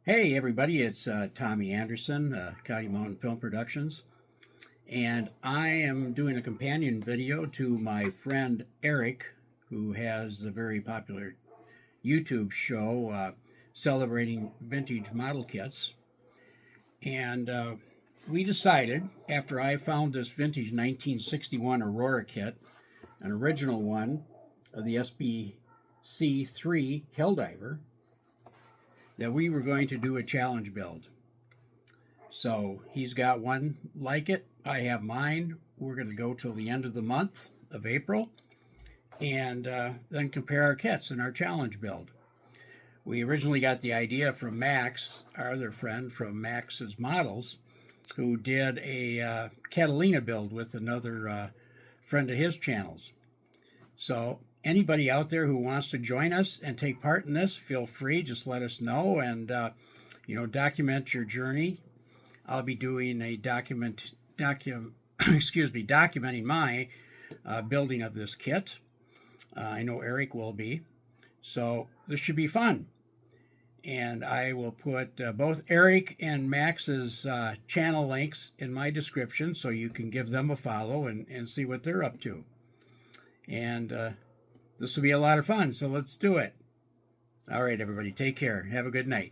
Hey everybody, it's Tommy Anderson, Coyote Mountain Film Productions, and I am doing a companion video to my friend Eric, who has a very popular YouTube show celebrating vintage model kits. And we decided, after I found this vintage 1961 Aurora kit, an original one of the SBC-3 Helldiver, that we were going to do a challenge build. So he's got one like it. I have mine. We're going to go till the end of the month of April and then compare our kits in our challenge build. We originally got the idea from Max, our other friend from Max's Models, who did a Catalina build with another friend of his channels. So anybody out there who wants to join us and take part in this, feel free. Just let us know and document your journey. I'll be doing a documenting my building of this kit. I know Eric will be. So this should be fun. And I will put both Eric and Max's channel links in my description so you can give them a follow and see what they're up to. And this will be a lot of fun, so let's do it. All right, everybody, take care. Have a good night.